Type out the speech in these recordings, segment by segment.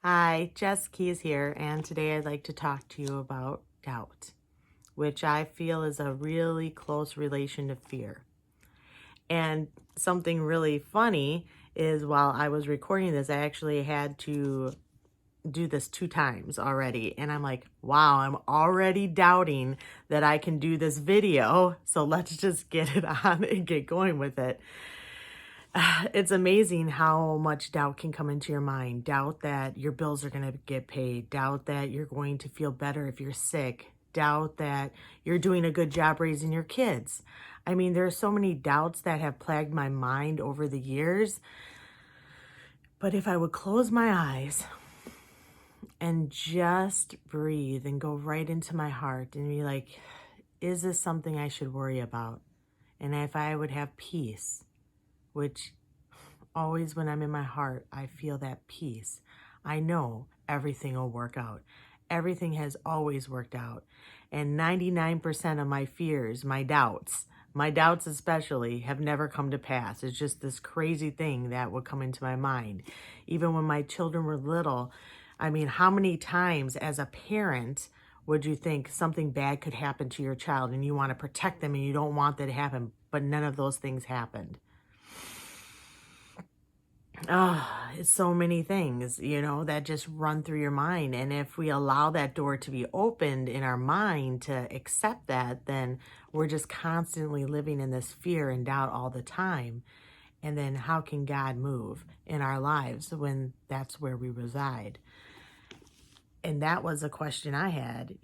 Hi, Jess Keys here, and today I'd like to talk to you about doubt, which I feel is a really close relation to fear. And something really funny is while I was recording this, I actually had to do this 2 times already. And I'm like, wow, I'm already doubting that I can do this video. So let's just get it on and get going with it. It's amazing how much doubt can come into your mind. Doubt that your bills are going to get paid. Doubt that you're going to feel better if you're sick. Doubt that you're doing a good job raising your kids. I mean, there are so many doubts that have plagued my mind over the years. But if I would close my eyes and just breathe and go right into my heart and be like, is this something I should worry about? And if I would have peace, which always when I'm in my heart, I feel that peace. I know everything will work out. Everything has always worked out. And 99% of my fears, my doubts especially, have never come to pass. It's just this crazy thing that would come into my mind. Even when my children were little, I mean, how many times as a parent would you think something bad could happen to your child and you want to protect them and you don't want that to happen, but none of those things happened? It's so many things, that just run through your mind. And if we allow that door to be opened in our mind to accept that, then we're just constantly living in this fear and doubt all the time. And then how can God move in our lives when that's where we reside? And that was a question I had.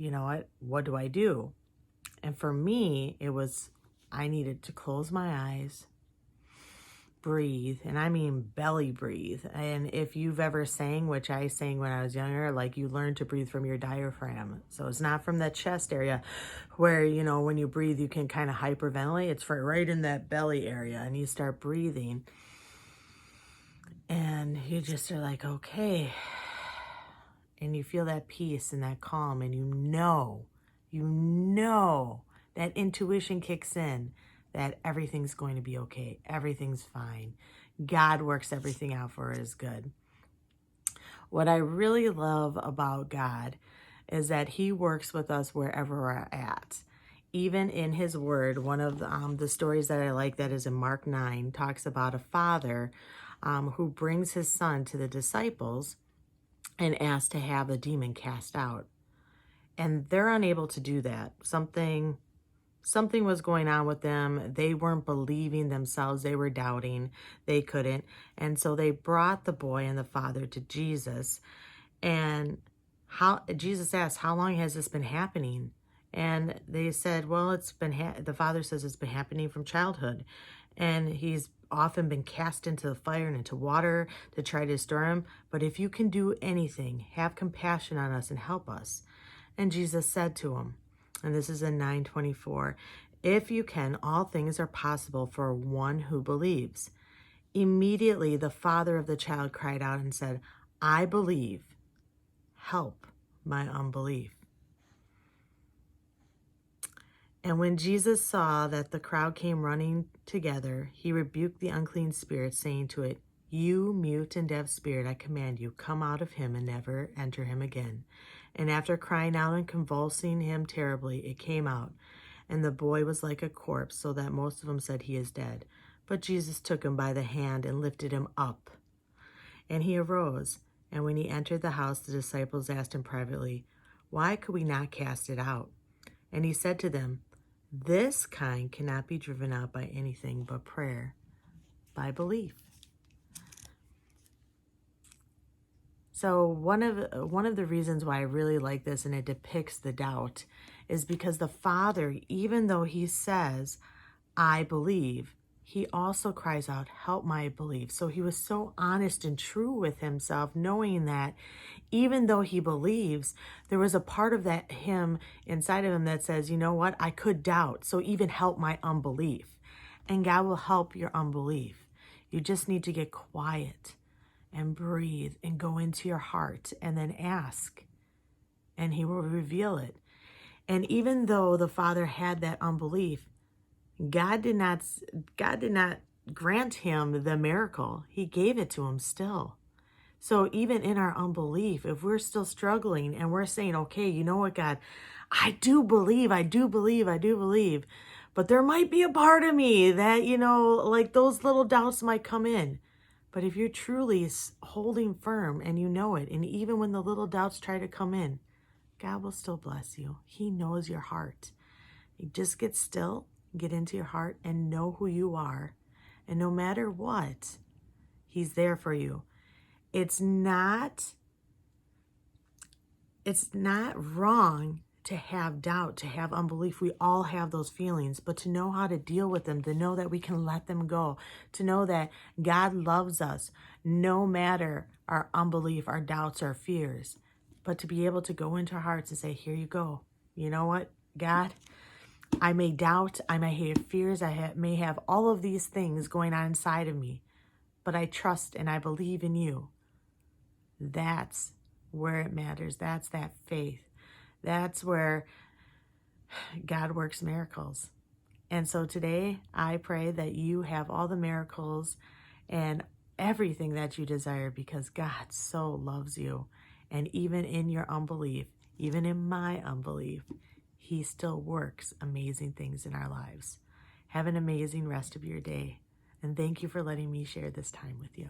What do I do? And for me, it was, I needed to close my eyes, breathe, and I mean belly breathe. And if you've ever sang, which I sang when I was younger, like you learn to breathe from your diaphragm. So it's not from that chest area where, when you breathe, you can kind of hyperventilate. It's right in that belly area, and you start breathing. And you just are like, okay. And you feel that peace and that calm, and you know that intuition kicks in, that everything's going to be okay. Everything's fine. God works everything out for his good. What I really love about God is that he works with us wherever we're at. Even in his word, one of the stories that I like that is in Mark 9 talks about a father who brings his son to the disciples and asks to have a demon cast out. And they're unable to do that. Something was going on with them. They weren't believing themselves. They were doubting. They couldn't. And so they brought the boy and the father to Jesus. And Jesus asked, how long has this been happening? And they said, well, the father says it's been happening from childhood. And he's often been cast into the fire and into water to try to stir him. But if you can do anything, have compassion on us and help us. And Jesus said to him, and this is in 9:24, if you can, all things are possible for one who believes. Immediately the father of the child cried out and said, I believe, help my unbelief. And when Jesus saw that the crowd came running together, he rebuked the unclean spirit, saying to it, you mute and deaf spirit, I command you, come out of him and never enter him again. And after crying out and convulsing him terribly, it came out. And the boy was like a corpse, so that most of them said he is dead. But Jesus took him by the hand and lifted him up. And he arose. And when he entered the house, the disciples asked him privately, why could we not cast it out? And he said to them, this kind cannot be driven out by anything but prayer, by belief. So one of the reasons why I really like this, and it depicts the doubt, is because the father, even though he says, I believe, he also cries out, help my belief. So he was so honest and true with himself, knowing that even though he believes, there was a part of that him inside of him that says, you know what, I could doubt, so even help my unbelief. And God will help your unbelief. You just need to get quiet and breathe and go into your heart and then ask, and he will reveal it. And even though the father had that unbelief, God did not grant him the miracle. He gave it to him still. So even in our unbelief, if we're still struggling and we're saying, okay, you know what, God, I do believe, I do believe, I do believe, but there might be a part of me that, like those little doubts might come in. But if you're truly holding firm and you know it, and even when the little doubts try to come in, God will still bless you. He knows your heart. You just get still, get into your heart, and know who you are. And no matter what, He's there for you. It's not wrong to have doubt, to have unbelief. We all have those feelings, but to know how to deal with them, to know that we can let them go, to know that God loves us no matter our unbelief, our doubts, our fears, but to be able to go into our hearts and say, here you go. You know what, God? I may doubt, I may have fears, may have all of these things going on inside of me, but I trust and I believe in you. That's where it matters. That's that faith. That's where God works miracles. And so today, I pray that you have all the miracles and everything that you desire, because God so loves you. And even in your unbelief, even in my unbelief, He still works amazing things in our lives. Have an amazing rest of your day. And thank you for letting me share this time with you.